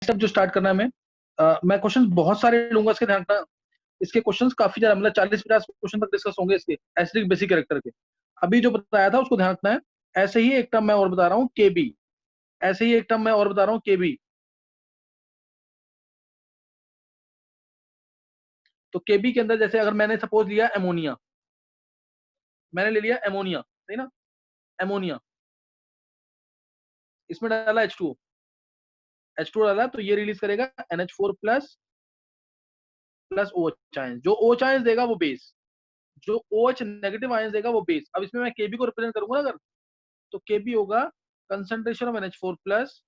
Step जो start करना है मैं क्वेश्चंस बहुत सारे लूंगा, इसके ध्यान रखना। इसके क्वेश्चंस काफी ज्यादा, मतलब 40-50 क्वेश्चन तक डिस्कस होंगे इसके एसिडिक बेसिक कैरेक्टर के। अभी जो बताया था उसको ध्यान रखना है। ऐसे ही एक टर्म मैं और बता रहा हूँ, केबी। ऐसे ही एक टर्म मैं और बता रहा हूँ, केबी। तो केबी के अंदर जैसे अगर मैंने सपोज लिया एमोनिया, मैंने ले लिया एमोनिया, सही ना। एमोनिया, इसमें डाला H2O, H2O डाला तो ये रिलीज करेगा NH4 plus plus OH ions. जो OH आयंस देगा वो बेस, जो OH नेगेटिव आयंस देगा वो बेस। अब इसमें मैं केबी को रिप्रेजेंट करूंगा ना अगर, तो केबी होगा concentration of NH4 plus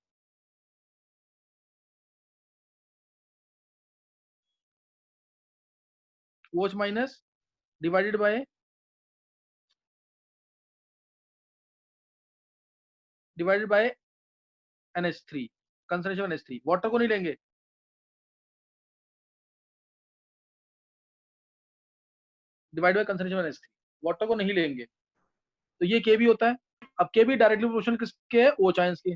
OH minus divided by NH3, concentration NH3। Water को नहीं लेंगे, divide by concentration NH3, water को नहीं लेंगे। तो ये केबी होता है। अब केबी डायरेक्टली प्रोपोर्शनल किसके है, OH आयंस के।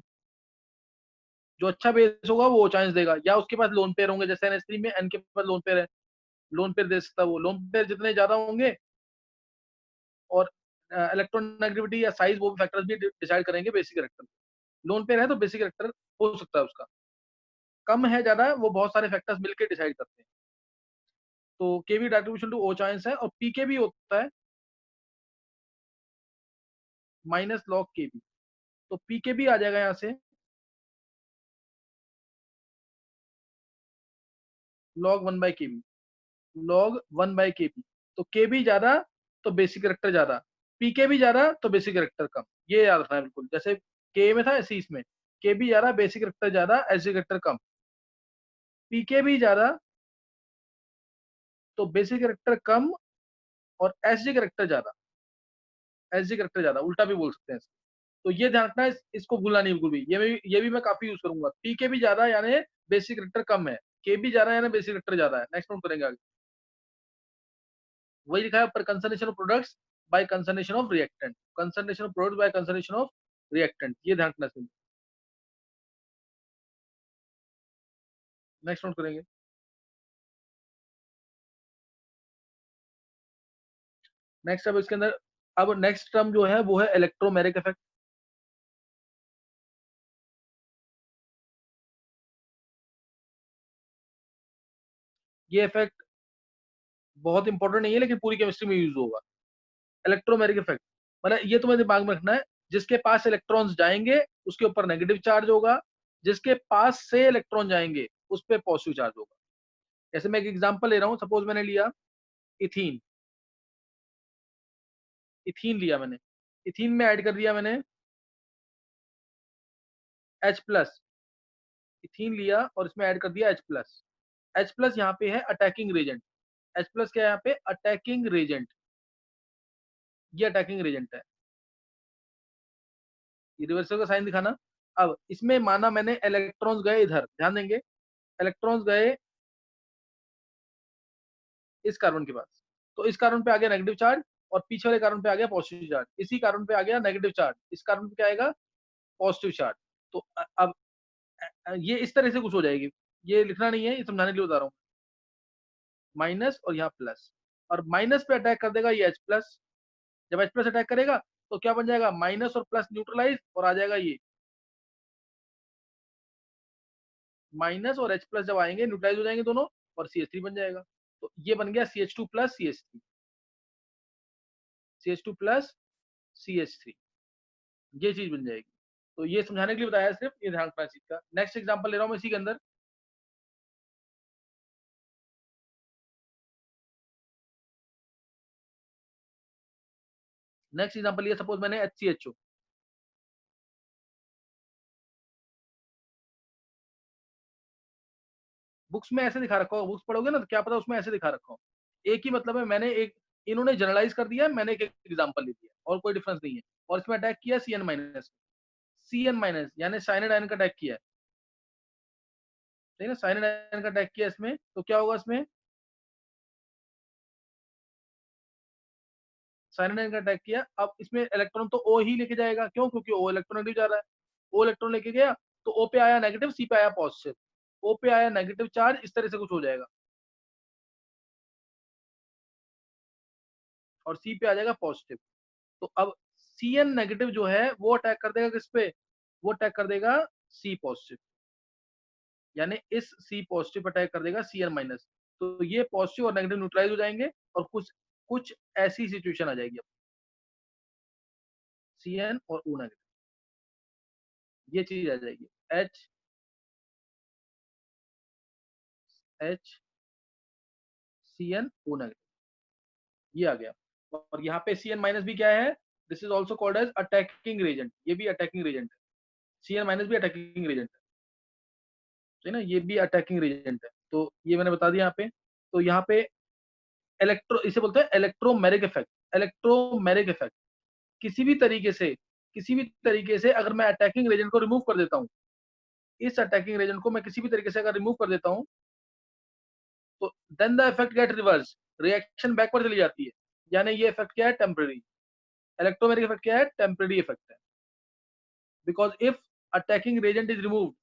जो अच्छा बेस होगा वो OH आयंस देगा, या उसके पास लोन पेयर होंगे, जैसे NH3 में N के पास लोन पेयर है, लोन पेयर दे सकता है। वो लोन पेयर जितने ज्यादा होंगे, और इलेक्ट्रॉन नेगेटिविटी या साइज, वो भी फैक्टर्स भी डिसाइड करेंगे बेसिक कैरेक्टर। लोन पेयर है तो बेसिक कैरेक्टर हो सकता है उसका। कम है ज्यादा, वो बहुत सारे फैक्टर्स मिलकर डिसाइड करते हैं। तो केवी डायरेक्ट टू OH आयंस है, और पीके भी होता है माइनस लॉग केबी। तो पीके भी आ जाएगा यहाँ से लॉग 1/KB, लॉग 1/KB। तो केबी ज्यादा तो बेसिक कैरेक्टर ज्यादा, पीके भी ज्यादा तो बेसिक कैरेक्टर कम। ये याद रखना है बिल्कुल, जैसे के में था ऐसे ही इसमें। केबी ज्यादा, बेसिक कैरेक्टर ज्यादा, एसिड कैरेक्टर कम। पीके भी ज्यादा तो बेसिक कैरेक्टर कम, और एसिड कैरेक्टर ज्यादा, एसिड कैरेक्टर ज्यादा, उल्टा भी बोल सकते हैं। तो ये ध्यान रखना है, इसको भूलना नहीं बिल्कुल भी। ये भी मैं काफी यूज करूंगा। पीके भी ज्यादा यानी बेसिक कैरेक्टर कम है, के भी ज्यादा यानी बेसिक कैरेक्टर ज्यादा है। नेक्स्ट नोट करेंगे आगे। वही लिखा है पर concentration of products by concentration of reactant, concentration of products by concentration of reactant, ये ध्यान रखना है। नेक्स्ट नोट करेंगे। नेक्स्ट अब इसके अंदर, अब नेक्स्ट टर्म जो है वो है इलेक्ट्रोमेरिक इफेक्ट। ये इफेक्ट बहुत इंपॉर्टेंट नहीं है, लेकिन पूरी केमिस्ट्री में यूज होगा। इलेक्ट्रोमेरिक इफेक्ट मतलब ये तुम्हें दिमाग में रखना है, जिसके पास इलेक्ट्रॉन्स जाएंगे उसके ऊपर नेगेटिव चार्ज होगा, जिसके पास से इलेक्ट्रॉन जाएंगे उस पर पॉजिटिव चार्ज होगा। जैसे मैं एक एग्जांपल ले रहा हूँ, सपोज मैंने लिया इथीन। इथीन लिया मैंने, इथीन में ऐड कर दिया मैंने H+। इथीन लिया और इसमें ऐड कर दिया H+। H+ यहाँ पे है अटैकिंग रेजेंट। H+ क्या है यहाँ पे, अटैकिंग रेजेंट। ये अटैकिंग रेजेंट है। ये रिवर्सल का साइन दिखाना। अब इसमें माना मैंने इलेक्ट्रॉन्स गए इधर, ध्यान देंगे, इलेक्ट्रॉन्स गए इस कार्बन के पास, तो इस कार्बन पे आ गया नेगेटिव चार्ज, और पीछे वाले कार्बन पे आ गया पॉजिटिव चार्ज। इसी कार्बन पे आ गया नेगेटिव चार्ज, इस कार्बन पे क्या आएगा, पॉजिटिव चार्ज। तो अब ये इस तरह से कुछ हो जाएगी। ये लिखना नहीं है, ये समझाने के लिए बता रहा हूँ। माइनस और यहाँ प्लस, और माइनस पे अटैक कर देगा ये H+। जब H+ अटैक करेगा तो क्या बन जाएगा, माइनस और प्लस न्यूट्रलाइज, और आ जाएगा ये माइनस और H+ जब आएंगे न्यूट्रलाइज हो जाएंगे दोनों, और CH3 बन जाएगा। तो ये बन गया CH2 plus CH3, CH2 plus CH3, ये चीज बन जाएगी। तो ये समझाने के लिए बताया सिर्फ, ये ध्यान रखना चीज का। नेक्स्ट एग्जांपल ले रहा हूँ मैं इसी के अंदर। नेक्स्ट एग्जांपल लिया, सपोज मैंने HCHO। बुक्स में ऐसे दिखा रखा हो, बुक्स पढ़ोगे ना तो क्या पता उसमें ऐसे दिखा रखा हो। एक ही मतलब है, मैंने एक, इन्होंने जनरलाइज कर दिया, मैंने एक एग्जांपल ले दिया, और कोई डिफरेंस नहीं है। और इसमें अटैक किया CN-, CN- यानी साइनाइड आयन का अटैक किया है, ठीक है, साइनाइड आयन का अटैक किया इसमें, तो क्या होगा इसमें, साइनाइड आयन का अटैक किया। अब इसमें इलेक्ट्रॉन तो O ही लेके जाएगा, क्यों, क्योंकि O इलेक्ट्रॉन जा रहा है। O इलेक्ट्रॉन लेके गया तो O पे आया नेगेटिव, C पे आया पॉजिटिव। O पे आया नेगेटिव चार्ज, इस तरह से कुछ हो जाएगा, और C पे आ जाएगा पॉजिटिव। तो अब Cn नेगेटिव जो है वो अटैक कर देगा किस पे, वो अटैक कर देगा C पॉजिटिव, यानी इस C पॉजिटिव अटैक कर देगा Cn माइनस। तो ये पॉजिटिव और नेगेटिव न्यूट्रलाइज हो जाएंगे, और कुछ कुछ ऐसी सिचुएशन आ जाएगी, Cn और O नेगेटिव, ये चीज आ जाएगी, H Cn O नेगेटिव, ये आ गया। और यहाँ पे Cn माइनस भी क्या है, this is also called as attacking reagent, ये भी अटैकिंग रेजेंट है, Cn माइनस भी अटैकिंग रेजेंट है ना, ये भी अटैकिंग रेजेंट है। तो ये मैंने बता दिया यहाँ पे। तो यहाँ पे इलेक्ट्रो, इसे बोलते हैं इलेक्ट्रोमेरिक इफेक्ट। इलेक्ट्रोमेरिक इफेक्ट किसी भी तरीके से अगर मैं अटैकिंग रेजेंट को रिमूव कर देता हूँ, इस अटैकिंग रेजेंट को मैं किसी भी तरीके से अगर रिमूव कर देता हूँ, तो then the effect get reverse, reaction backward चली जाती है, यानी ये इफेक्ट क्या है, टेम्पररी। इलेक्ट्रोमेरिक इफेक्ट क्या है, टेम्पररी इफेक्ट है। Because if attacking reagent is removed,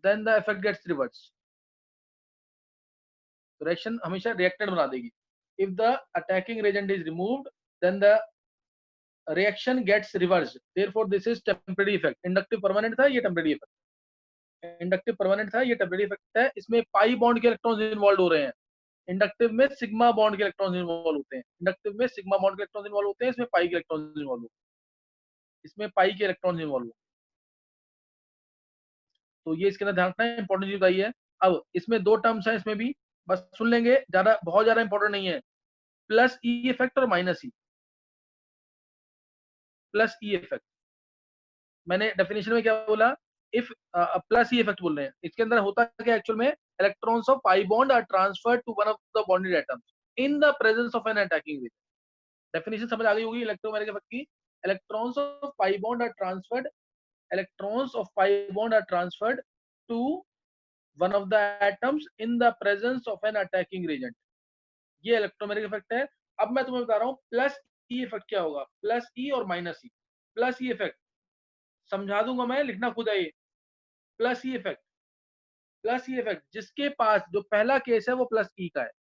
then the effect gets reverse, reaction हमेशा रिएक्टेड बना देगी। If the attacking reagent is removed, then the reaction gets reverse, therefore this is temporary effect. Inductive permanent था, ये temporary effect. Inductive permanent था, ये temporary effect है। इसमें pi bond के इलेक्ट्रॉन्स इन्वॉल्व हो रहे हैं, इंडक्टिव में सिग्मा बॉन्ड के इलेक्ट्रॉन्स इन्वॉल्व होते हैं, इंडक्टिव में सिग्मा बॉन्ड के इलेक्ट्रॉन्स इन्वॉल्व होते हैं, इसमें पाई के इलेक्ट्रॉन्स इन्वॉल्व होते हैं, इसमें पाई के इलेक्ट्रॉन्स इन्वॉल्व होते हैं। तो ये इसके अंदर ध्यान रखना है, इंपॉर्टेंट चीज बताइए। अब इसमें दो टर्म्स है, इसमें भी बस सुन लेंगे, ज्यादा बहुत ज्यादा इंपॉर्टेंट नहीं है। प्लस ई इफेक्ट और माइनस ई, प्लस ई इफेक्ट। मैंने डेफिनेशन में क्या बोला, इफ प्लस ई इफेक्ट बोल रहे हैं, इसके अंदर होता क्या एक्चुअल में, electrons of pi bond are transferred to one of the bonded atoms in the presence of an attacking reagent. Definition समझ आ गई होगी इलेक्ट्रोमैग्नेटिक इफेक्ट की। Electrons of pi bond are transferred, electrons of pi bond are transferred to one of the atoms in the presence of an attacking reagent। ये electromagnetic effect है। अब मैं तुम्हें बता रहा हूँ प्लस ई इफेक्ट क्या होगा, प्लस ई और माइनस ई। प्लस ई इफेक्ट समझा दूंगा मैं, लिखना खुद है ये। Plus E effect, plus E effect जिसके पास जो पहला केस है वो प्लस ई का है,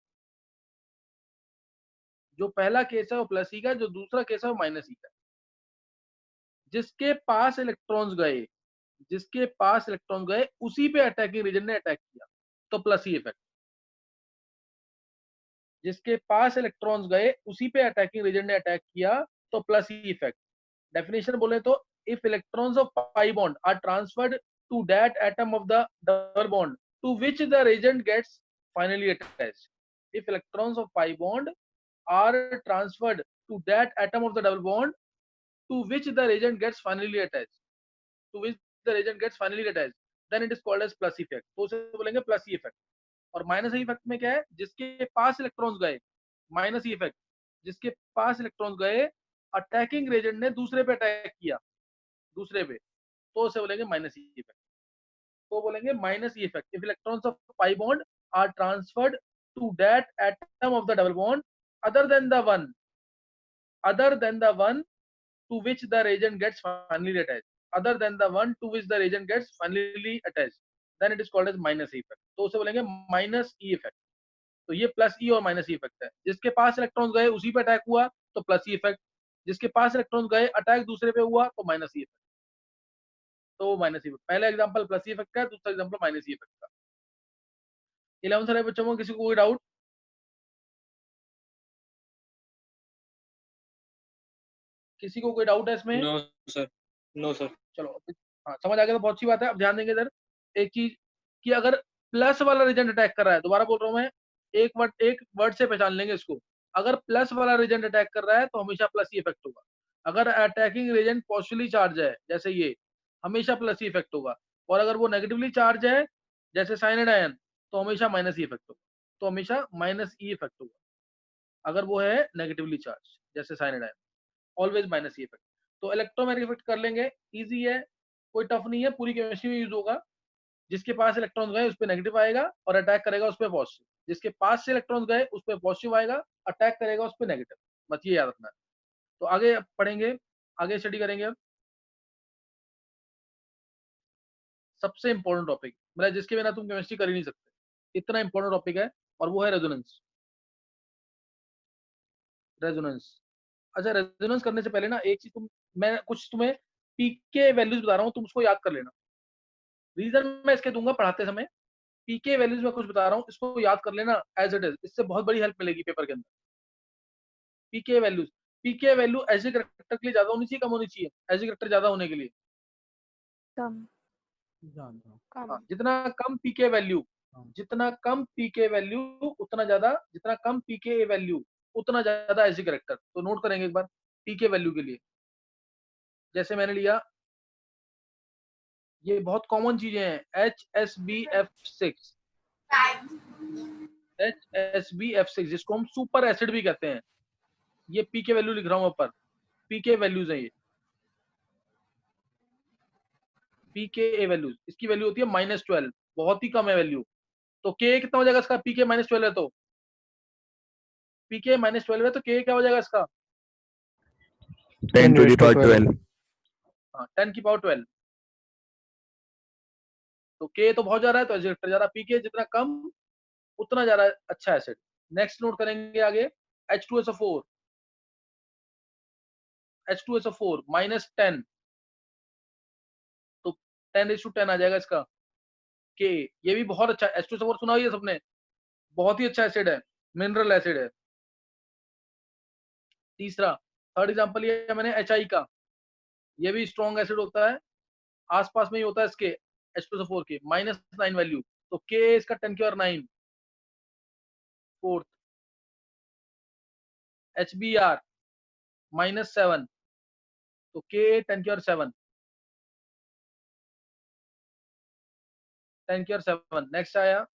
जो पहला केस है वो प्लस ई का है, जो दूसरा केस है वो माइनस ई का है। जिसके पास इलेक्ट्रॉन्स गए, जिसके पास इलेक्ट्रॉन गए उसी पे अटैकिंग रीजन ने अटैक किया, तो प्लस ई इफेक्ट। जिसके पास इलेक्ट्रॉन्स गए उसी पे अटैकिंग रीजन ने अटैक किया, तो प्लस ई इफेक्ट। डेफिनेशन बोले तो, if electrons of pi bond are transferred to that atom of the double bond to which the reagent gets finally attached। if electrons of pi bond are transferred to that atom of the double bond to which the reagent gets finally attached, to which the reagent gets finally attached, then it is called as plus effect। तो उसे बोलेंगे plus E effect. और minus E effect में क्या है, जिसके पास electrons गए, minus E effect, जिसके पास इलेक्ट्रॉन्स गए, अटैकिंग रेजेंट ने दूसरे पे अटैक किया, दूसरे पे, तो उसे बोलेंगे माइनस ई इफेक्ट। तो बोलेंगे minus E effect if electrons of pi bond are transferred to that atom of the double bond other than the one, other than the one to which the reagent gets finally attached, other than the one to which the reagent gets finally attached, then it is called as minus E effect। तो उसे बोलेंगे minus E effect. तो ये plus ई और minus E effect है। जिसके पास electrons गए उसी पे अटैक हुआ, तो प्लस ई इफेक्ट। जिसके पास इलेक्ट्रॉन्स गए अटैक दूसरे पे हुआ, तो माइनस ई इफेक्ट। तो माइनस ई इफेक्ट, पहला एग्जांपल प्लस ई इफेक्ट का, दूसरा एग्जांपल माइनस ई इफेक्ट का। 11th वाले बच्चों को किसी को कोई डाउट, किसी को कोई डाउट है इसमें? No sir, no sir. चलो, हाँ समझ आ गया तो बहुत अच्छी बात है। अब ध्यान देंगे इधर एक चीज, कि अगर प्लस वाला रीजन अटैक कर रहा है, दोबारा बोल रहा हूं मैं, एक वर्ड से पहचान लेंगे इसको। अगर प्लस वाला रीजन अटैक कर रहा है तो हमेशा प्लस ही इफेक्ट होगा। अगर अटैकिंग रीजन पॉजिटिवली चार्ज है, जैसे ये, हमेशा प्लस ही इफेक्ट होगा। और अगर वो नेगेटिवली चार्ज है, जैसे साइनाइड आयन, तो हमेशा माइनस ही इफेक्ट होगा। तो हमेशा माइनस ई इफेक्ट होगा अगर वो है नेगेटिवली चार्ज, जैसे cyanide ion, always minus E effect. तो इलेक्ट्रोमैग्नेटिक इफेक्ट कर लेंगे, इजी है, कोई टफ नहीं है, पूरी केमिस्ट्री में यूज होगा। जिसके पास इलेक्ट्रॉन गए उस पर नेगेटिव आएगा और अटैक करेगा उस पर पॉजिटिव, जिसके पास से इलेक्ट्रॉन गए उस पर पॉजिटिव आएगा, अटैक करेगा उस पर नेगेटिव। बस ये याद रखना है। तो आगे पढ़ेंगे, आगे स्टडी करेंगे। सबसे इंपॉर्टेंट टॉपिक, मतलब जिसके बिना तुम केमिस्ट्री कर ही नहीं सकते, इतना इंपॉर्टेंट टॉपिक है, और वो है रेजोनेंस। रेजोनेंस, अच्छा रेजोनेंस करने से पहले ना एक चीज मैं कुछ तुम्हें पीके वैल्यूज बता रहा हूँ, तुम उसको याद कर लेना। रीजन मैं इसके दूंगा पढ़ाते समय। पीके वैल्यूज में कुछ बता रहा हूँ, इसको याद कर लेना एज इट इज, इससे बहुत बड़ी हेल्प मिलेगी पेपर के अंदर। पीके वैल्यूज, पीके वैल्यू एज करेक्टर के लिए ज्यादा होनी चाहिए, कम होनी चाहिए? एज करेक्टर ज्यादा होने के लिए कम। हाँ, जितना कम पीके वैल्यू, जितना कम पीके वैल्यू उतना ज्यादा, जितना कम पीके वैल्यू उतना ज्यादा एज करेक्टर। तो नोट करेंगे एक बार पीके वैल्यू के लिए। जैसे मैंने लिया, ये बहुत कॉमन चीजें हैं, HSBF6, HSBF6 जिसको हम सुपर एसिड भी कहते हैं। ये पीके वैल्यू लिख रहा हूं ऊपर, पीके वैल्यूज है ये, पीके वैल्यूज। इसकी वैल्यू होती है -12, बहुत ही कम है वैल्यू। तो के कितना हो जाएगा इसका? पीके -12 है, तो पीके -12 है, तो के क्या हो जाएगा इसका? 10 to the power 12. हाँ, 10 की पावर 12। तो के तो बहुत ज्यादा है, तो एजेक्टर ज्यादा। पीके जितना कम उतना ज्यादा अच्छा एसिड। नेक्स्ट नोट करेंगे आगे, H2SO4, H2SO4 -10, तो 10:10 आ जाएगा इसका के। ये भी बहुत अच्छा, H2SO4 सुना ही है सबने, बहुत ही अच्छा एसिड है, मिनरल एसिड है। तीसरा, थर्ड एग्जांपल ये है मैंने HI का, ये भी स्ट्रॉन्ग एसिड होता है, आसपास में ही होता है इसके H2SO4 के, -9 वैल्यू, तो के इसका 10⁹। फोर्थ, HBr -7, तो के 10⁹, 10⁹। नेक्स्ट आया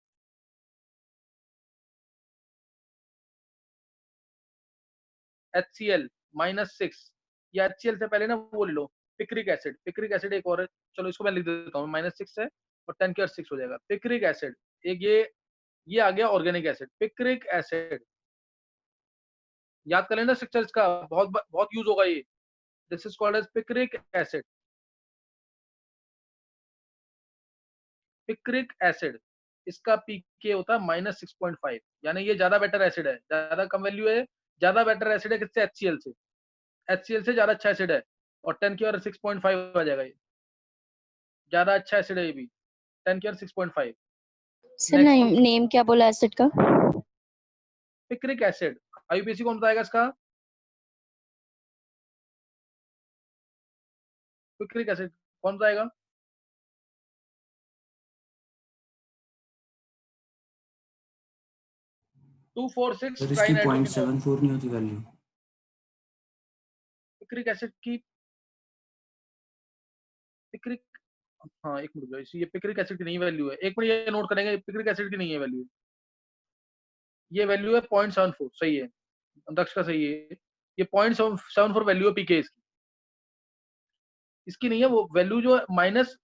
HCl -6, या HCl से पहले ना वो ले लो, पिक्रिक एसिड। पिक्रिक एसिड एक और है, चलो इसको मैं लिख देता हूँ, -6 है और 10⁹ हो जाएगा। पिक्रिक एसिड एक, ये आ गया ऑर्गेनिक एसिड। पिक्रिक एसिड याद कर लेना स्ट्रक्चर इसका, बहुत बहुत यूज होगा ये। This is called as picric acid. Picric acid, इसका पीके होता है -6.5, यानी ये ज्यादा बेटर एसिड है। ज्यादा कम वैल्यू है, ज्यादा बेटर एसिड है किससे? HCl से। HCl से ज्यादा अच्छा एसिड है, और 10⁹ आ जाएगा ये, ज्यादा अच्छा एसिड है ये भी, 10⁹. सर नेक्स्ट, नेम क्या बोला एसिड का? Picric acid. IUPAC कौन बताएगा इसका? पिक्रिक एसिड कौन बताएगा? सर 2,4,6 इसकी ट्राइनाइट्रोफिनॉल। 0.74 नहीं होती वैल्यू? पिक्रिक एसिड की, पिक्रिक, हाँ एक मिनट, ये पिक्रिक एसिड की नहीं वैल्यू है, एक मिनट ये नोट करेंगे, पिक्रिक एसिड की नहीं है वैल्यू, ये वैल्यू है 0.74, सही है, दक्ष का सही है, ये 0.74 वैल्यू है पीके इसकी। इसकी नहीं है वो वैल्यू, जो माइनस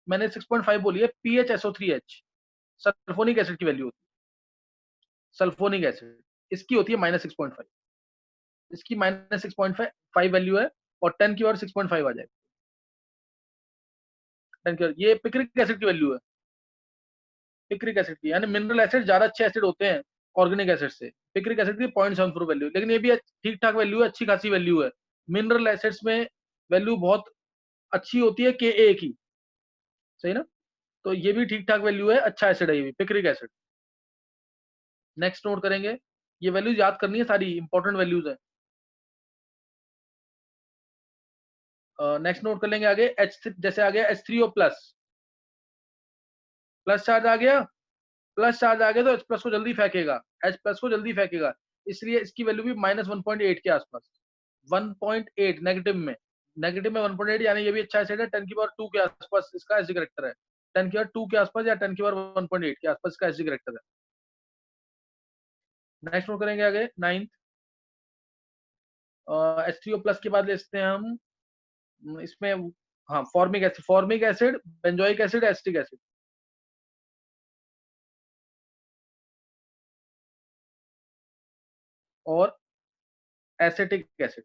मैंने 6.5 बोली है, PHSO3H, सल्फोनिक एसिड की वैल्यू होती है, सल्फोनिक एसिड, इसकी होती है -6.5, इसकी -6.5 वैल्यू है, और 10⁻6.5 आ जाएगा। 10 ये पिक्रिक एसिड की वैल्यू है, पिक्रिक एसिड की, यानी मिनरल एसिड ज्यादा अच्छे एसिड होते हैं ऑर्गेनिक एसिड से। पिक्रिक एसिड की 0.74 वैल्यू, लेकिन ये भी ठीक ठाक वैल्यू है, अच्छी खासी वैल्यू है। मिनरल एसिड्स में वैल्यू बहुत अच्छी होती है Ka की, सही ना? तो ये भी ठीक ठाक वैल्यू है, अच्छा एसिड है ये भी, पिक्रिक एसिड। नेक्स्ट नोट करेंगे, ये वैल्यूज याद करनी है, सारी इंपॉर्टेंट वैल्यूज है। नेक्स्ट नोट कर लेंगे आगे, जैसे आ गया H3O प्लस, प्लस चार्ज आ गया, प्लस चार्ज आ गया तो H प्लस को जल्दी फेंकेगा, H प्लस को जल्दी फेंकेगा, इसलिए इसकी वैल्यू भी -1.8 के आसपास, 1.8 नेगेटिव में, नेगेटिव में 1.8, यानी ये भी अच्छा एसिड है, 10⁻2 के आसपास इसका एसिड कैरेक्टर है, 10⁻2 के आसपास या 10⁻1.8 के आसपास इसका एसिड कैरेक्टर है। नेक्स्ट नोट करेंगे आगे, 9th, H3O प्लस के बाद ले सकते हैं हम इसमें, हाँ formic acid, formic acid, benzoic acid, acetic acid, और एसिटिक एसिड।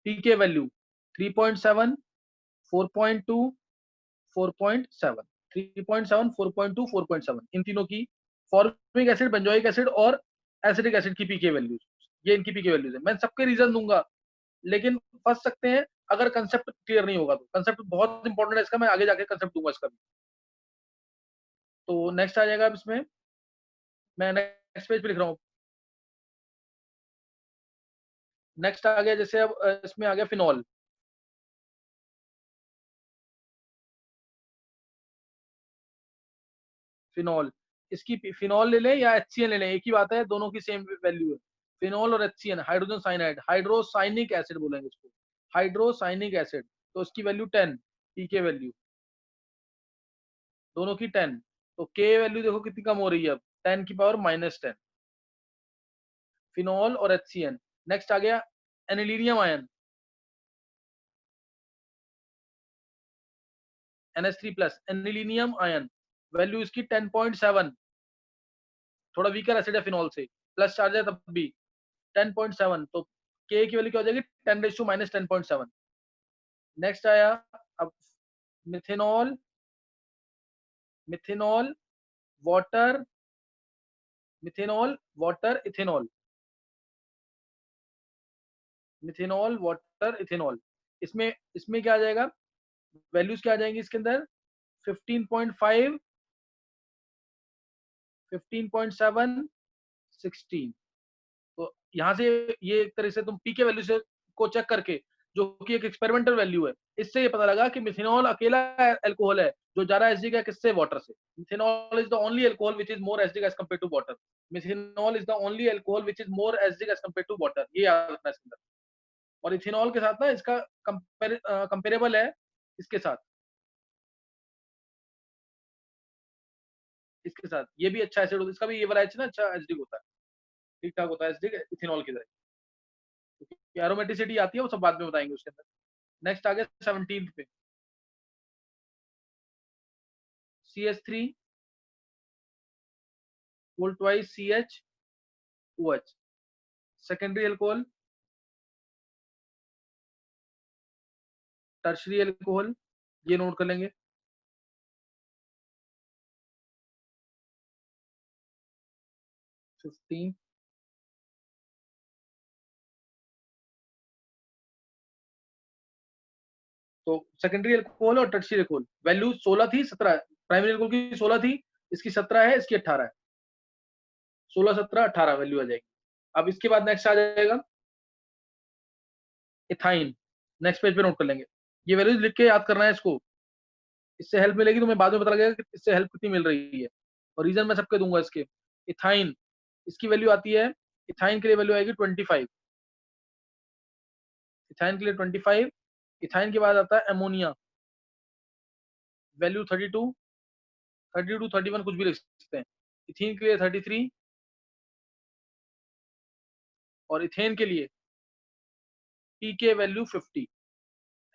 पीके वैल्यू 3.7, 4.2, 4.7, 3.7, 4.2, 4.7, इन तीनों की फॉर्मिक एसिड, बेंजोइक एसिड और एसिटिक एसिड की पीके वैल्यूज, ये इनकी पीके वैल्यूज है। मैं सबके रीजन दूंगा, लेकिन फंस सकते हैं अगर कंसेप्ट क्लियर नहीं होगा तो। कंसेप्ट बहुत इंपॉर्टेंट है इसका, मैं आगे जाके कंसेप्ट दूंगा इसका भी। तो नेक्स्ट आ जाएगा अब इसमें, मैं नेक्स्ट पेज पे लिख रहा हूँ। नेक्स्ट आ गया जैसे अब इसमें आ गया फिनॉल। फिनॉल, इसकी फिनॉल ले लें या HCN ले लें, एक ही बात है, दोनों की सेम वैल्यू है। फिनॉल और HCN, hydrogen cyanide, hydrocyanic acid बोलेंगे इसको, हाइड्रोसाइनिक एसिड। तो इसकी वैल्यू 10, पीके वैल्यू दोनों की 10। तो के वैल्यू देखो कितनी कम हो रही है अब, 10 की पावर -10, फिनॉल और HCN। नेक्स्ट आ गया anilinium ion, NH3+, anilinium ion, value इसकी 10.7, थोड़ा वीकर एसिड है फिनॉल से, प्लस चार्ज है तब भी 10.7। तो के की वैल्यू क्या हो जाएगी, 10 - -10.7। नेक्स्ट आया अब methanol, methanol water, methanol water ethanol, methanol water ethanol. इसमें इसमें क्या आ जाएगा, वैल्यूज क्या आ जाएंगी इसके अंदर, 15.5, 15.7, 16। तो यहाँ से ये एक तरह से तुम पी के वैल्यू से को चेक करके, जो कि एक एक्सपेरिमेंटल वैल्यू है, इससे ये पता लगा कि मिथेनॉल अकेला एल्कोहल है जो ज्यादा एसिडिक है किससे, वाटर से। Methanol is the only alcohol which is more acidic as compare to water. Methanol is the only alcohol which is more acidic as compare to water, ये याद रखना इसके अंदर। और इथेनॉल के साथ ना इसका कंपेरेबल है इसके साथ, इसके साथ ये भी अच्छा एसिड होता है, इसका भी ये वाला ना अच्छा एसिडिक होता है, ठीक ठाक होता है एसिडिक इथेनॉल की तरह। एरोमेटिसिटी आती है वो सब बाद में बताएंगे उसके अंदर। नेक्स्ट आ गया 17 पे, CH3 whole twice CH OH, secondary alcohol, tertiary alcohol, ये नोट कर लेंगे। 15, तो सेकेंडरी अल्कोहल और टर्शरी अल्कोहल वैल्यू 16 थी, 17, प्राइमरी अल्कोहल की 16 थी, इसकी 17 है, इसकी 18 है, 16, 17, 18 वैल्यू आ जाएगी। अब इसके बाद नेक्स्ट आ जाएगा इथाइन, नेक्स्ट पेज पे नोट कर लेंगे, ये वैल्यूज लिख के याद करना है इसको, इससे हेल्प मिलेगी तुम्हें, बाद में पता लगेगा कि इससे हेल्प कितनी मिल रही है, और रीजन मैं सबके दूंगा इसके। इथाइन, इसकी वैल्यू आती है, इथाइन के लिए वैल्यू आएगी 25, इथाइन के लिए 25। इथाइन के बाद आता है अमोनिया, वैल्यू 32, 32, 31 कुछ भी लिख सकते हैं। इथीन के लिए 33, और इथेन के लिए पीके वैल्यू 50।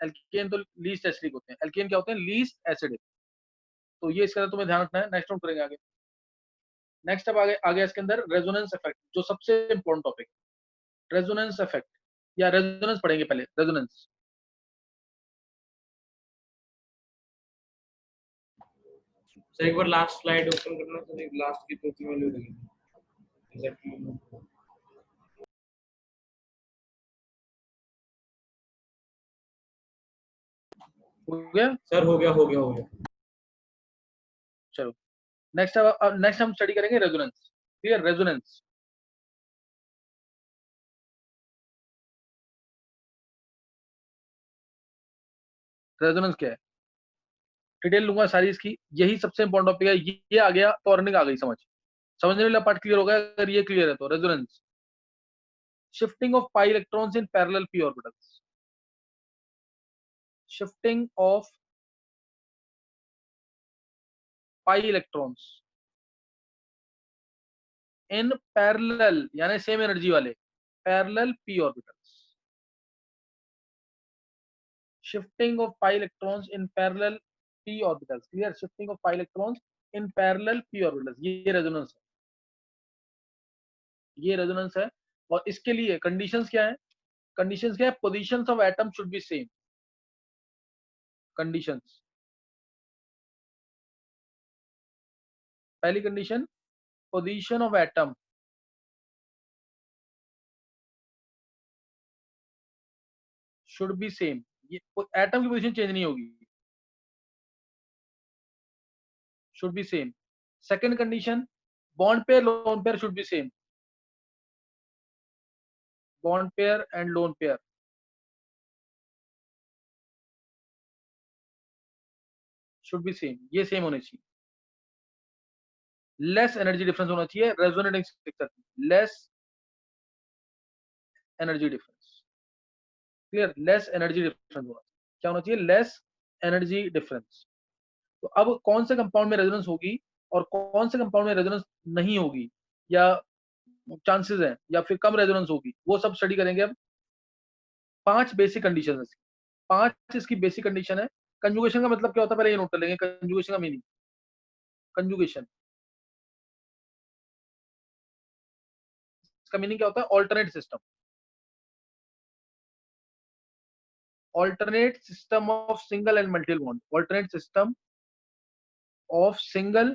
एल्केन तो लीस्ट एसिडिक होते हैं, एल्केन क्या होते हैं, लीस्ट एसिडिक। तो ये इसके अंदर तुम्हें ध्यान रखना है, नेक्स्ट नोट करेंगे आगे। नेक्स्ट अब आगे आ गया इसके अंदर रेजोनेंस इफेक्ट, जो सबसे इंपॉर्टेंट टॉपिक, रेजोनेंस इफेक्ट, या रेजोनेंस पढ़ेंगे पहले, रेजोनेंस। सर एक बार लास्ट स्लाइड ओपन करना सर, एक लास्ट की दो वैल्यू देंगे एग्जैक्टली। हो गया सर, हो गया हो गया हो गया। चलो नेक्स्ट, अब नेक्स्ट हम स्टडी करेंगे रेजोनेंस। Clear, resonance. रेजोनेंस क्या है, डिटेल लूंगा सारी इसकी, यही सबसे इंपॉर्टेंट टॉपिक है। ये आ गया तो अर्निंग आ गई, समझ, समझने वाला पार्ट क्लियर हो गया अगर ये क्लियर है तो। Resonance, shifting of pi electrons in parallel p orbitals, shifting of pi electrons in parallel यानी सेम एनर्जी वाले parallel p orbitals, shifting of pi electrons in parallel p orbitals, clear, shifting of pi electrons in parallel p orbitals, ये resonance है, ये resonance है। और इसके लिए conditions क्या है, कंडीशंस क्या है, positions of atom should be same, conditions. पहली condition, position of atom should be same, ये एटम की पोजीशन चेंज नहीं होगी, should be same. Second condition, bond pair lone pair should be same, bond pair and lone pair should be same, ये same होने चाहिए। Less energy difference होना चाहिए resonating structure, less energy difference, clear, less energy difference होना, क्या होना चाहिए, less energy difference. तो अब कौन से कंपाउंड में रेजोनेंस होगी और कौन से कंपाउंड में रेजोनेंस नहीं होगी, या चांसेस हैं, या फिर कम रेजोनेंस होगी, वो सब स्टडी करेंगे अब। 5 बेसिक कंडीशन है, 5 इसकी बेसिक कंडीशन है। कंजुगेशन का मतलब क्या होता है पहले ये नोट कर लेंगे, कंजुगेशन का मीनिंग। कंजुगेशन इसका मीनिंग क्या होता है, alternate system, alternate system of single and multiple bond, alternate system of single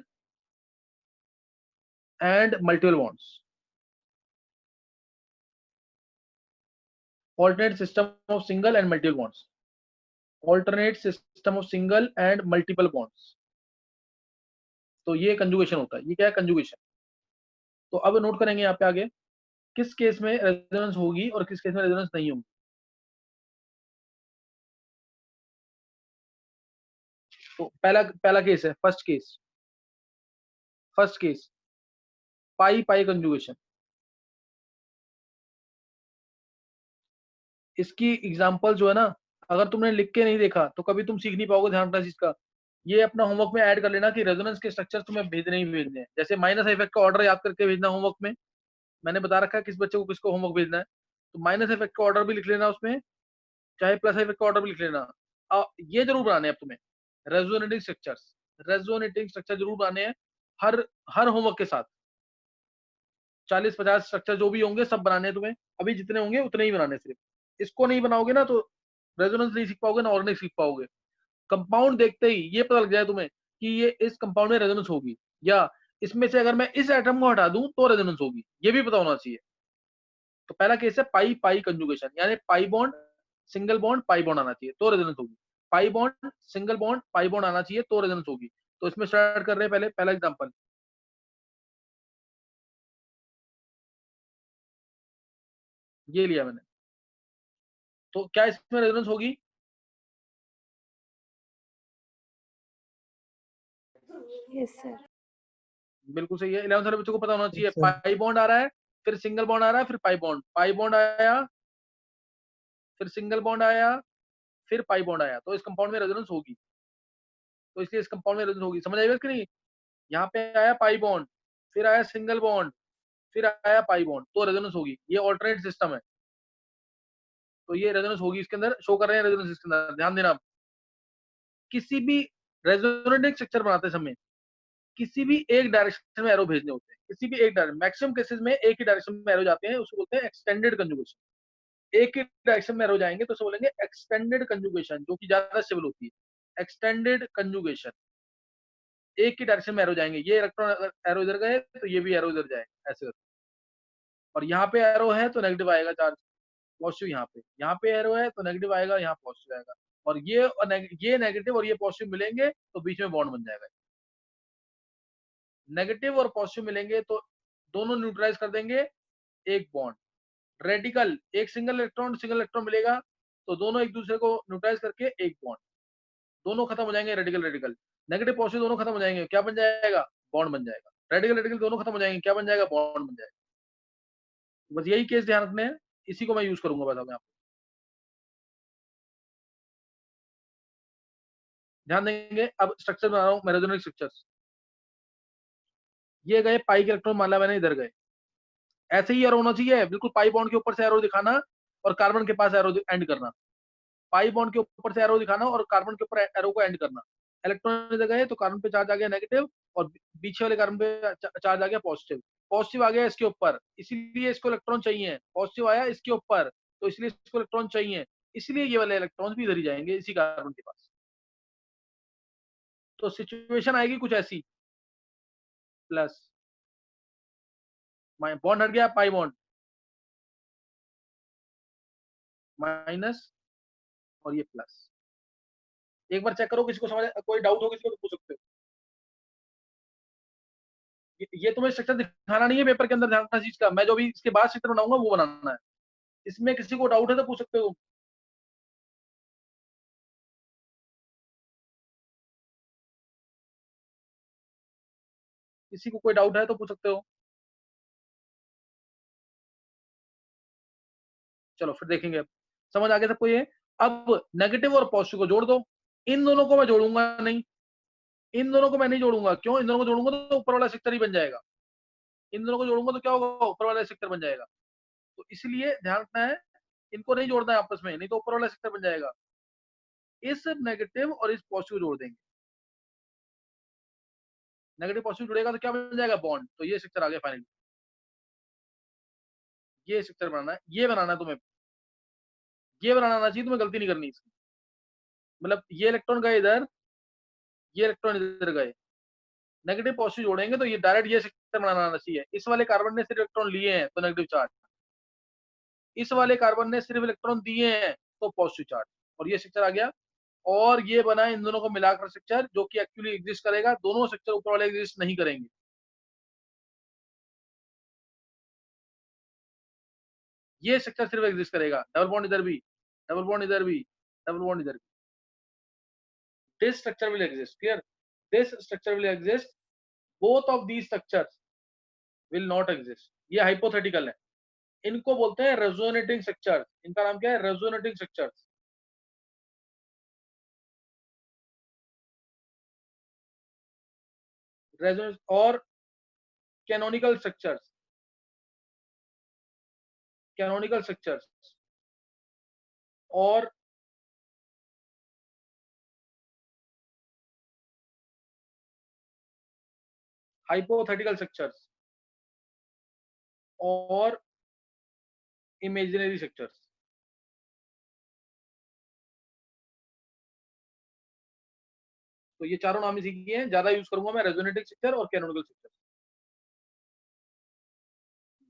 and multiple bonds, alternate system of single and multiple bonds, alternate system of single and multiple bonds। तो ये conjugation होता है, ये क्या है, conjugation. तो अब note करेंगे यहाँ पे आगे किस केस में रेजोनेंस होगी और किस केस में रेजोनेंस नहीं होगी। तो पहला पहला केस है, फर्स्ट केस, फर्स्ट केस पाई पाई कंजुगेशन। इसकी एग्जांपल जो है ना, अगर तुमने लिख के नहीं देखा तो कभी तुम सीख नहीं पाओगे, ध्यान रखना इस चीज का। ये अपना होमवर्क में ऐड कर लेना कि रेजोनेंस के स्ट्रक्चर तुम्हें भेजने ही भेजने हैं। जैसे माइनस इफेक्ट का ऑर्डर याद करके भेजना होमवर्क में, मैंने बता रखा है किस बच्चे को किसको होमवर्क भेजना है, तो माइनस इफेक्ट का ऑर्डर भी लिख लेना उसमें, चाहे प्लस इफेक्ट का ऑर्डर भी लिख लेना। ये जरूर बनाने हैं अब तुम्हें, रेजोनेटिंग स्ट्रक्चर्स, रेजोनेटिंग स्ट्रक्चर जरूर बनाने हैं हर हर होमवर्क के साथ। 40-50 स्ट्रक्चर जो भी होंगे सब बनाने हैं तुम्हें, अभी जितने होंगे उतने ही बनाने। सिर्फ इसको नहीं बनाओगे ना तो रेजोनेंस नहीं सीख पाओगे ना, और नहीं सीख पाओगे। कंपाउंड देखते ही ये पता लग जाए तुम्हें कि ये इस कंपाउंड में रेजोनेंस होगी, या इसमें से अगर मैं इस एटम को हटा दूं तो रेजोनेंस होगी, ये भी पता होना चाहिए। तो पहला केस है पाई पाई कंजुगेशन, यानी पाई bond single bond pi bond आना चाहिए तो रेजोनेंस होगी, पाई bond single bond pi bond आना चाहिए तो रेजोनेंस होगी। तो इसमें स्टार्ट कर रहे हैं, पहले पहला एग्जांपल ये लिया मैंने। तो क्या इसमें रेजोनेंस होगी, Yes, sir. बिल्कुल सही है। 11th वाले बच्चों को पता होना चाहिए, Yes, sir. पाई बॉन्ड आ रहा है, फिर सिंगल बॉन्ड आ रहा है, फिर पाई बॉन्ड आया, फिर सिंगल बॉन्ड आया, फिर पाई बॉन्ड आया, तो इस कंपाउंड में रेजोनेंस होगी। तो इसलिए इस कंपाउंड में रेजोनेंस होगी, समझ आएगा कि नहीं। यहाँ पे आया पाई बॉन्ड, फिर आया सिंगल बॉन्ड, फिर आया पाई बॉन्ड, तो रेजोनेंस होगी। ये ऑल्टरनेट सिस्टम है, तो ये रेजोनेंस होगी, इसके अंदर शो कर रहे हैं रेजोनेंस इसके अंदर। ध्यान देना, किसी भी रेजोनेटिंग स्ट्रक्चर बनाते समय किसी भी एक डायरेक्शन में एरो भेजने होते हैं, किसी भी एक डायरेक्शन, मैक्सिमम केसेस में एक ही डायरेक्शन में एरो जाते हैं, उसको बोलते हैं एक्सटेंडेड कंजुगेशन। एक ही डायरेक्शन में एरो जाएंगे तो उसे बोलेंगे एक्सटेंडेड कंजुगेशन, जो कि ज्यादा स्टेबल होती है। एक्सटेंडेड कंजुगेशन, एक ही डायरेक्शन में एरो जाएंगे, ये इलेक्ट्रॉन एरो इधर गए तो ये भी एरो इधर जाएगा, ऐसे करके। और यहाँ पे एरो है तो नेगेटिव आएगा चार्ज, पॉजिटिव यहाँ पे एरो है तो नेगेटिव आएगा, यहाँ पॉजिटिव आएगा। और ये नेगेटिव और ये पॉजिटिव मिलेंगे तो बीच में बॉन्ड बन जाएगा। नेगेटिव और पॉजिटिव मिलेंगे तो दोनों न्यूट्रलाइज कर देंगे, एक बॉन्ड। रेडिकल, एक सिंगल इलेक्ट्रॉन मिलेगा तो दोनों एक दूसरे को न्यूट्रलाइज करके एक बॉन्ड, दोनों खत्म हो जाएंगे, रेडिकल रेडिकल। नेगेटिव पॉजिटिव दोनों खत्म हो जाएंगे, क्या बन जाएगा, बॉन्ड बन जाएगा। रेडिकल रेडिकल दोनों खत्म हो जाएंगे, क्या बन जाएगा, बॉन्ड बन जाएगा। बस यही केस ध्यान रखने हैं, इसी को मैं यूज करूंगा बस। मैं आपको ध्यान देंगे। अब स्ट्रक्चर बना रहा हूँ, रेजोनेटिंग स्ट्रक्चर्स। ये गए पाई के इलेक्ट्रॉन, मान लिया मैंने, इधर गए, ऐसे ही एरो होना चाहिए, बिल्कुल पाई बॉन्ड के ऊपर से एरो दिखाना और कार्बन के पास एरो एंड करना। पाई बॉन्ड के ऊपर से एरो दिखाना और कार्बन के ऊपर एरो को एंड करना। इलेक्ट्रॉन इधर गए तो कार्बन पे चार्ज आ गया नेगेटिव, और पीछे वाले कार्बन पे चार्ज आ गया पॉजिटिव। पॉजिटिव आ गया इसके ऊपर, इसीलिए इसको इलेक्ट्रॉन चाहिए। पॉजिटिव आया इसके ऊपर तो इसलिए इसको इलेक्ट्रॉन चाहिए, इसलिए ये वाले इलेक्ट्रॉन भी इधर ही जाएंगे, इसी कार्बन के पास। तो सिचुएशन आएगी कुछ ऐसी, प्लस बॉन्ड हट गया, पाई बॉन्ड माइनस और ये प्लस। एक बार चेक करो, किसी को समझ, कोई डाउट हो किसी को तो पूछ सकते हो। ये तुम्हें स्ट्रक्चर दिखाना नहीं है पेपर के अंदर, ध्यान रखना चीज का। मैं जो भी इसके बाद स्ट्रक्चर बनाऊंगा वो बनाना है। इसमें किसी को डाउट है तो पूछ सकते हो। किसी को कोई डाउट है तो पूछ सकते हो। चलो फिर देखेंगे। अब समझ आ गया सबको ये। अब नेगेटिव और पॉजिटिव को जोड़ दो। इन दोनों को मैं जोड़ूंगा नहीं, इन दोनों को मैं नहीं जोड़ूंगा। क्यों? इन दोनों को जोड़ूंगा तो ऊपर वाला सेक्टर ही बन जाएगा। इन दोनों को जोड़ूंगा तो क्या होगा? ऊपर वाला सेक्टर बन जाएगा। तो इसलिए ध्यान रखना है, इनको नहीं जोड़ना है आपस में, नहीं तो ऊपर वाला सेक्टर बन जाएगा। इस नेगेटिव और इस पॉजिटिव जोड़ देंगे। नेगेटिव पॉजिटिव जुड़ेगा तो क्या बन जाएगा? बॉन्ड। तो ये सेक्टर आ गया फाइनली। ये सेक्टर बनाना है, ये बनाना है तुम्हें, ये बनाना आना चाहिए तुम्हें, गलती नहीं करनी इसकी। मतलब ये इलेक्ट्रॉन गए इधर, ये इलेक्ट्रॉन इधर गए, नेगेटिव पॉजिटिव जोड़ेंगे तो ये डायरेक्ट ये सेक्टर बनाना आना चाहिए। इस वाले कार्बन ने सिर्फ इलेक्ट्रॉन लिए हैं तो नेगेटिव चार्ज, इस वाले कार्बन ने सिर्फ इलेक्ट्रॉन दिए हैं तो पॉजिटिव चार्ज। और ये सेक्टर आ गया, और ये बना इन दोनों को मिलाकर सेक्टर, जो कि एक्चुअली एग्जिस्ट करेगा। दोनों सेक्टर ऊपर वाले एग्जिस्ट नहीं करेंगे। ये सेक्टर सिर्फ एग्जिस्ट करेगा। डबल बॉन्ड इधर भी, डबल बॉन्ड इधर भी, डबल बॉन्ड इधर भी। This structure will exist. Clear? This structure will exist. Both of these structures will not exist. ये hypothetical है। इनको बोलते हैं resonating structures। इनका नाम क्या है? resonating structures। रेजोनेंस और कैनोनिकल स्ट्रक्चर्स, कैनोनिकल स्ट्रक्चर्स और हाइपोथेटिकल स्ट्रक्चर्स और इमेजिनरी स्ट्रक्चर्स। तो ये चारों नाम इसी के हैं। ज्यादा यूज करूंगा मैं रेजोनेटिंग स्ट्रक्चर और कैनोनिकल स्ट्रक्चर।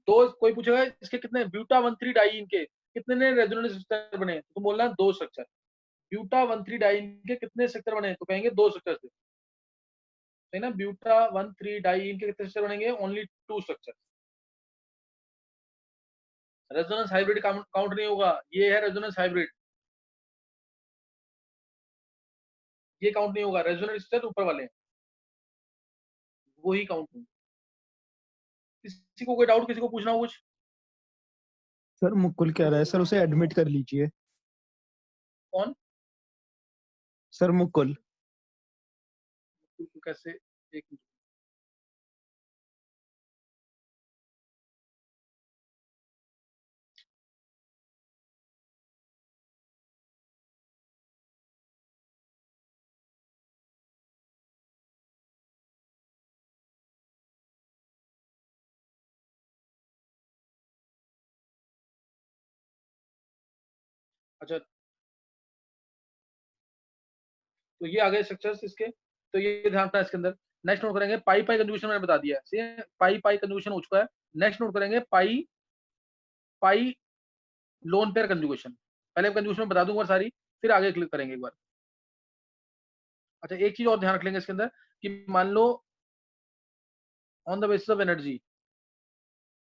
तो कोई पूछेगा इसके कितने ब्यूटा 1,3 डाइईन के कितने ने रेजोनेंस स्ट्रक्चर बने, तो बोलना है 2 स्ट्रक्चर। ब्यूटा 1,3 डाइईन के कितने स्ट्रक्चर बने, तो कहेंगे 2 स्ट्रक्चर थे। है ना? ब्यूटा 1,3 डाइईन के कितने स्ट्रक्चर बनेंगे? Only 2 structure. Resonance hybrid count नहीं होगा। ये है रेजोनेंस हाइब्रिड, ये काउंट नहीं होगा। रेजोनेंस स्ट्रक्चर ऊपर वाले हैं, वो ही काउंट होंगे। किसी को कोई डाउट, किसी को पूछना हो कुछ? सर मुकुल कह रहा है सर उसे एडमिट कर लीजिए। कौन? सर मुकुल। कैसे? एक मिनट। अच्छा, तो ये आ गए स्ट्रक्चर्स इसके। तो ये ध्यान रखना इसके अंदर। नेक्स्ट नोट करेंगे पाई पाई कंजुगेशन, मैंने बता दिया है। पाई पाई कंजुगेशन हो चुका है। नेक्स्ट नोट करेंगे पाई पाई लोन पेयर कंजुगेशन। पहले कंजुगेशन में बता दूंगा सारी, फिर आगे क्लिक करेंगे एक बार। अच्छा, एक चीज और ध्यान रख लेंगे इसके अंदर कि मान लो on the basis of energy,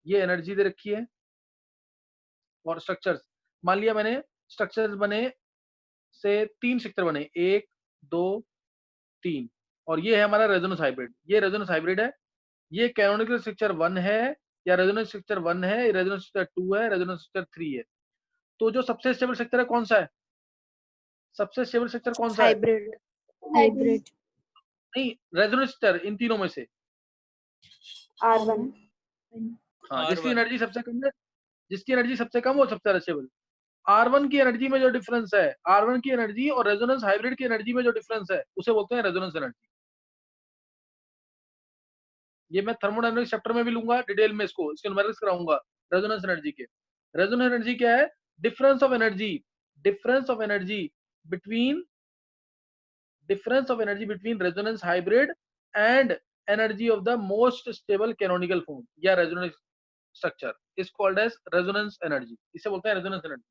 ये एनर्जी दे रखी है और स्ट्रक्चर्स। मान लिया मैंने स्ट्रक्चर्स बने से 3 सेक्टर बने, 1 2 3, और ये है हमारा रेजोनेंस हाइब्रिड। ये रेजोनेंस हाइब्रिड है। ये कैनोनिकल स्ट्रक्चर 1 है या रेजोनेंस स्ट्रक्चर 1 है, रेजोनेंस स्ट्रक्चर 2 है, रेजोनेंस स्ट्रक्चर 3 है। तो जो सबसे स्टेबल स्ट्रक्चर है कौन सा है? सबसे स्टेबल स्ट्रक्चर कौन सा है? हाइब्रिड। हाइब्रिड। नहीं, रेजोनेंस स्ट्रक्चर इन तीनों में से। R1। हाँ, जिसकी R1। एनर्जी सबसे कम है, जिसकी एनर्जी सबसे कम वो सबसे ज्यादा स्टेबल। R1 की एनर्जी में जो डिफरेंस है, R1 की एनर्जी और रेजोनेंस हाइब्रिड की एनर्जी में जो डिफरेंस है, उसे बोलते हैं रेजोनेंस एनर्जी। ये मैं थर्मोडायनामिक्स चैप्टर में भी लूंगा डिटेल में, इसको इसके न्यूमेरिक्स कराऊंगा रेजोनेंस एनर्जी के। रेजोनेंस एनर्जी क्या है? Difference of energy, difference of energy between difference of energy between resonance hybrid and energy of the most stable canonical form या resonance structure is called as resonance energy. इसे बोलते हैं resonance energy.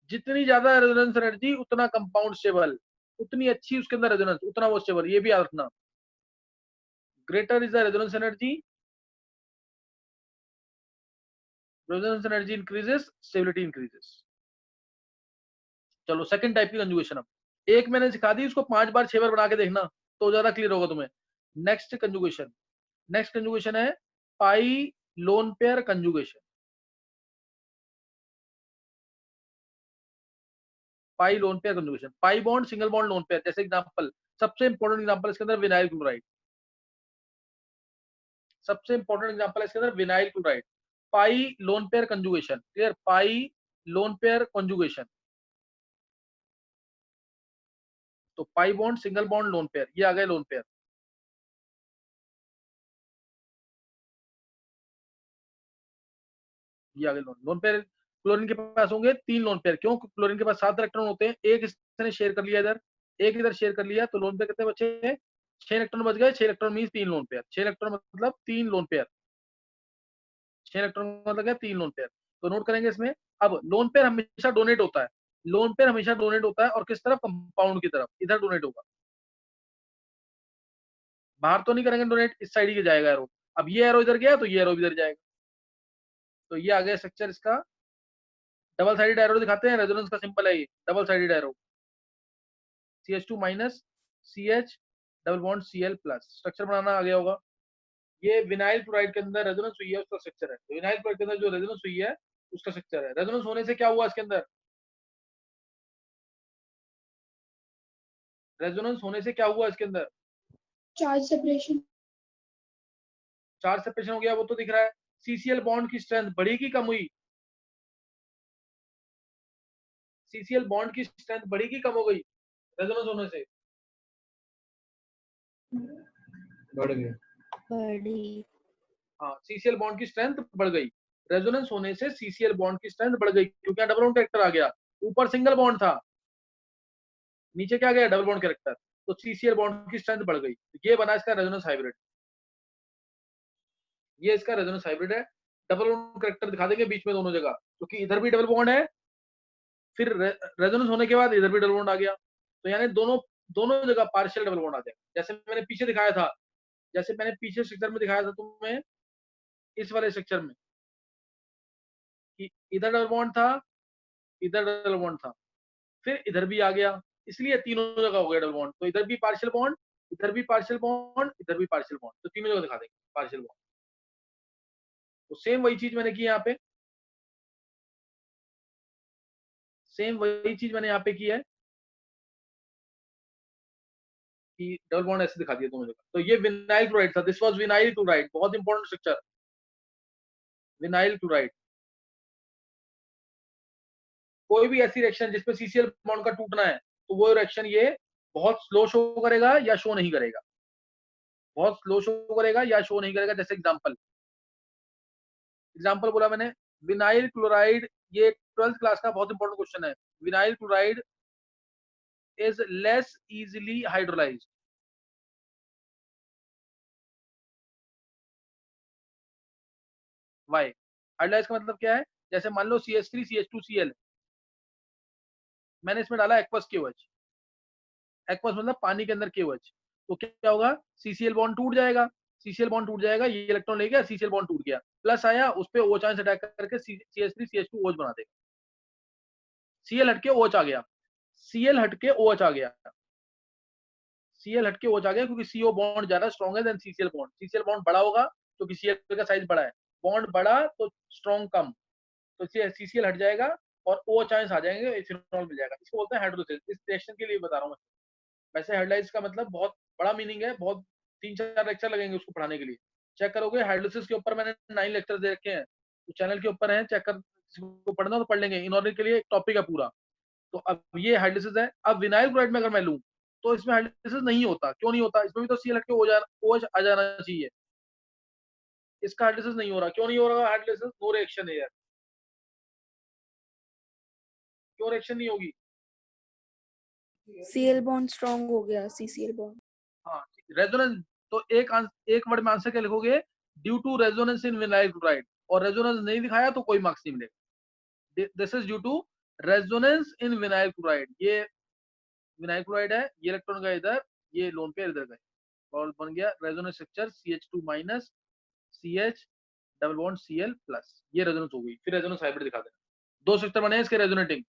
जितनी ज्यादा resonance energy उतना compound stable, उतनी अच्छी उसके अंदर resonance, उतना वो stable. ये भी याद रखना. Greater is the resonance energy, resonance energy increases, stability increases. चलो सेकंड टाइप की कंजुगेशन. अब एक मैंने सिखा दी, इसको 5 बार 6 बार बना के देखना तो ज्यादा क्लियर होगा तुम्हें. नेक्स्ट कंजुगेशन है pi lone pair conjugation. Pi lone pair conjugation, pi bond single bond lone pair. जैसे एग्जांपल, सबसे इंपॉर्टेंट एग्जांपल इसके अंदर विनाइल क्लोराइड. सबसे इंपॉर्टेंट एग्जांपल है इसके अंदर vinyl chloride. Pi lone pair conjugation. Clear? Pi lone pair conjugation. तो pi bond single bond lone pair, ये आ गए लोन पेयर. ये आ गए लोन पेयर. क्लोरीन के पास होंगे 3 लोन पेयर. क्यों? क्लोरीन के पास 7 इलेक्ट्रॉन होते हैं. एक इसने शेयर कर लिया इधर, एक इधर शेयर कर लिया, तो लोन पेयर कितने बचे? 6 इलेक्ट्रॉन बच गए. 6 electron means 3 lone pair. 6 electron मतलब 3 लोन पेयर. 6 इलेक्ट्रॉन मतलब क्या? 3 लोन पेयर. तो नोट करेंगे इसमें. अब लोन पेयर हमेशा डोनेट होता है. लोन पेयर हमेशा डोनेट होता है, और किस तरफ? कंपाउंड की तरफ. इधर डोनेट होगा, बाहर तो नहीं करेंगे डोनेट, इस साइड ही जाएगा एरो. अब ये एरो इधर गया तो ये एरो इधर जाएगा. तो ये आ गया स्ट्रक्चर इसका. डबल साइडेड एरो दिखाते हैं. रेजोनेंस का सिंपल है ये double sided arrow. CH2 minus CH double bond Cl plus. Structure बनाना आ गया होगा. ये विनाइल क्लोराइड के अंदर रेजोनेंस हुई है, उसका स्ट्रक्चर है. तो विनाइल क्लोराइड के अंदर जो रेजोनेंस हुई है उसका स्ट्रक्चर है. रेजोनेंस होने से क्या हुआ इसके अंदर? रेजोनेंस होने से क्या हुआ इसके अंदर? Charge separation. चार्ज सेपरेशन हो गया, वो तो दिख रहा है. CCl बॉन्ड की स्ट्रेंथ बढ़ी की कम हुई? CCl बॉन्ड की स्ट्रेंथ बढ़ी की कम हो गई रेजोनेंस होने से? बढ़ गया. बड़ी. हाँ, CCl बॉन्ड की स्ट्रेंथ बढ़ गई. रेजोनेंस होने से CCl बॉन्ड की स्ट्रेंथ बढ़ गई, क्योंकि डबल बॉन्ड कैरेक्टर आ गया. ऊपर सिंगल बॉन्ड था, नीचे क्या गया? Double bond character. तो CCl बॉन्ड की स्ट्रेंथ बढ़ गई. ये बना इसका रेजोनेंस हाइब्रिड. ये इसका रेजोनेंस हाइब्रिड है. डबल बॉन्ड कैरेक्टर दिखा देंगे बीच में दोनों जगह, क्योंकि इधर भी डबल बॉन्ड है, फिर रेजोनेंस होने के बाद इधर भी डबल बॉन्ड आ गया. तो यानी दोनों दोनों जगह पार्शियल डबल बॉन्ड आ जाएगा. जैसे मैंने पीछे दिखाया था, जैसे मैंने पीछे स्ट्रक्चर में दिखाया था तुम्हें, इस वाले स्ट्रक्चर में कि इधर डबल बॉन्ड था, इधर डबल बॉन्ड था, फिर इधर भी आ गया. इसलिए तीनों जगह हो गया डबल बॉन्ड. तो इधर भी पार्शियल बॉन्ड, इधर भी पार्शियल बॉन्ड, इधर भी पार्शियल बॉन्ड. तो तीनों जगह दिखा देंगे पार्शियल बॉन्ड. तो सेम वही चीज मैंने की यहाँ पे. सेम वही चीज मैंने यहाँ पे की है कि डबल बॉन्ड ऐसे दिखा दिया दोनों जगह. तो ये विनाइल क्लोराइड था. This was vinyl chloride. बहुत इंपॉर्टेंट स्ट्रक्चर, विनाइल क्लोराइड. कोई भी ऐसी रिएक्शन जिसमें CCl बॉन्ड का टूटना है, तो वो रिएक्शन ये बहुत स्लो शो करेगा या शो नहीं करेगा. बहुत स्लो शो करेगा या शो नहीं करेगा. जैसे एग्जांपल बोला मैंने, विनाइल क्लोराइड. ये 12th क्लास का बहुत इंपॉर्टेंट क्वेश्चन है. Vinyl chloride is less easily hydrolysed. Why? Hydrolyse का मतलब क्या है? जैसे मान लो CH3 CH2Cl, मैंने इसमें डाला एक्वस KOH. एक्वस मतलब पानी के अंदर KOH. तो क्या होगा? CCl बॉन्ड टूट जाएगा. CCl बॉन्ड टूट जाएगा, ये इलेक्ट्रॉन ले गया, CCl बॉन्ड टूट गया, प्लस आया, उस पे OH आयन अटैक करके CH3 CH2 OH बना देगा. Cl हटके OH आ गया. Cl हटके OH आ गया. Cl हटके OH आ गया, क्योंकि CO बॉन्ड ज्यादा स्ट्रॉन्ग है than CCl bond. CCl bond बड़ा होगा क्योंकि Cl का साइज बड़ा है. बॉन्ड बड़ा तो स्ट्रॉन्ग कम. तो CCl हट जाएगा और OH आयंस आ जाएंगे, इथेनॉल मिल जाएगा. इसको बोलते हैं हाइड्रोलिसिस. इस रिएक्शन के लिए बता रहा हूँ. वैसे हाइड्रोलाइज का मतलब बहुत बड़ा मीनिंग है. बहुत 3-4 लेक्चर लगेंगे उसको पढ़ाने के लिए. चेक करोगे हाइड्रोलिसिस के ऊपर मैंने 9 लेक्चर दे रखे हैं, तो चैनल के ऊपर है, चेक कर. को पढ़ना तो पढ़ लेंगे. इनऑर्गेनिक के लिए एक टॉपिक है पूरा. तो अब ये हाइड्रोलिसिस है. अब विनाइल क्लोराइड में अगर मैं लूं तो इसमें हाइड्रोलिसिस नहीं होता. क्यों नहीं होता? इसमें भी तो Cl हट के OH आ जाना चाहिए. इसका हाइड्रोलिसिस नहीं हो रहा. क्यों नहीं हो रहा हाइड्रोलिसिस? नो रिएक्शन है यार. क्यों रिएक्शन नहीं होगी? Cl bond strong हो गया, CCl bond. हाँ, रेजोनेंस तो एक वर्ड में आंसर क्या लिखोगे, due to resonance in vinyl chloride, और रेजोनेंस नहीं दिखाया तो कोई मार्क्स नहीं मिलेगा। This is due to resonance in vinyl chloride. ये विनाइल क्लोराइड है, ये इलेक्ट्रॉन का इधर, ये लोन पेयर इधर गए और बन गया resonance structure CH2 minus CH double bond Cl plus, ये रेजोनेंस हो गई। फिर रेजोनेंस हाइब्रिड दिखा देना, दो स्ट्रक्चर बने हैं इसके रेजोनेटिंग।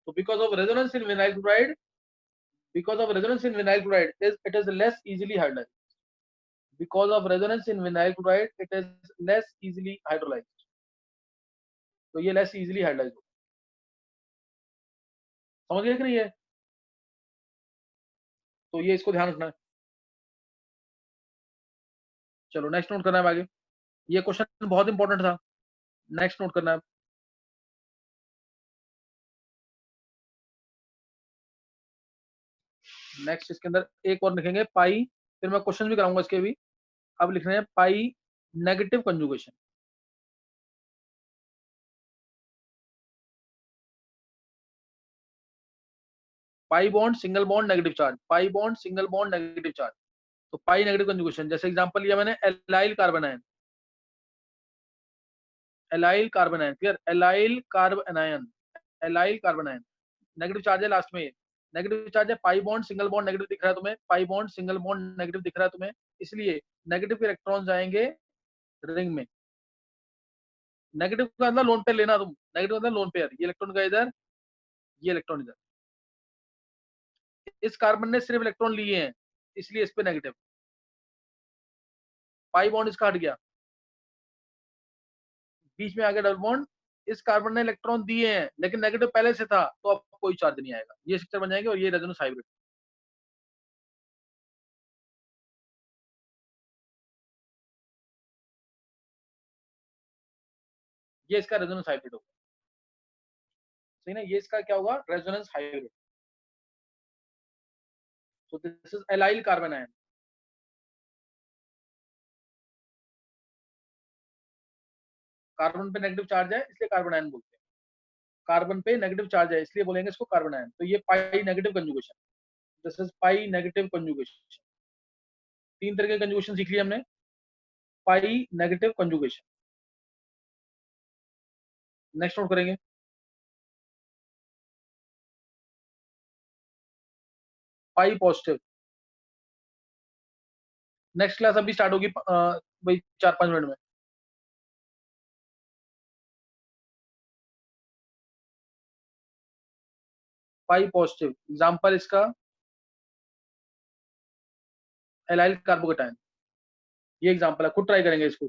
तो because of resonance in vinyl chloride, because of resonance in vinyl chloride, it is less easily hydrolyzed. Because of resonance in vinyl chloride, it is less easily hydrolyzed. तो ये less easily hydrolyzed होगा। समझ गए कि नहीं है? तो ये इसको ध्यान रखना है। चलो नेक्स्ट नोट करना है आगे, ये क्वेश्चन बहुत इंपॉर्टेंट था, नेक्स्ट नोट करना है। नेक्स्ट इसके अंदर एक और लिखेंगे पाई, फिर मैं क्वेश्चन भी कराऊंगा इसके भी। अब लिख रहे हैं pi negative conjugation. Pi bond single bond negative charge, pi bond single bond negative charge, तो पाई नेगेटिव कंजुगेशन। जैसे एग्जांपल लिया मैंने allyl carbon ion, allyl carbon ion, clear, allyl carbon ion, allyl carbon ion negative charge है last में, negative charge है, pi bond single bond negative दिख रहा है तुम्हें, pi bond single bond negative दिख रहा है तुम्हें, इसलिए नेगेटिव के इलेक्ट्रॉन जाएंगे रिंग में। नेगेटिव का मतलब लोन पेयर लेना तुम, नेगेटिव मतलब लोन पेयर, ये इलेक्ट्रॉन का इधर, ये इलेक्ट्रॉन इधर। इस कार्बन ने सिर्फ इलेक्ट्रॉन लिए हैं इसलिए इस पे नेगेटिव, पाई बॉन्ड इसका हट गया, बीच में आ गया डबल बॉन्ड, इस कार्बन ने इलेक्ट्रॉन दिए हैं लेकिन नेगेटिव पहले से था तो अब कोई चार्ज नहीं आएगा, ये स्ट्रक्चर बन जाएंगे और ये रेजोनेंस हाइब्रिड। ये इसका रेजोनेंस हाइब्रिड होगा, सही ना, ये इसका क्या होगा, resonance hybrid. So this is allyl carbon ion, carbon पे नेगेटिव चार्ज है इसलिए कार्बन आयन बोलते हैं, कार्बन पे नेगेटिव चार्ज है इसलिए बोलेंगे इसको कार्बन आयन। तो ये pi negative conjugation, this is pi negative conjugation. तीन तरह के कंजुगेशन सीख लिए हमने, pi negative conjugation. Next note करेंगे पाई पॉजिटिव। नेक्स्ट क्लास अभी स्टार्ट होगी भाई 4-5 मिनट में। पाई पॉजिटिव एग्जांपल इसका एलाइल कार्बोकेटाइन, ये एग्जांपल है, खुद ट्राई करेंगे इसको।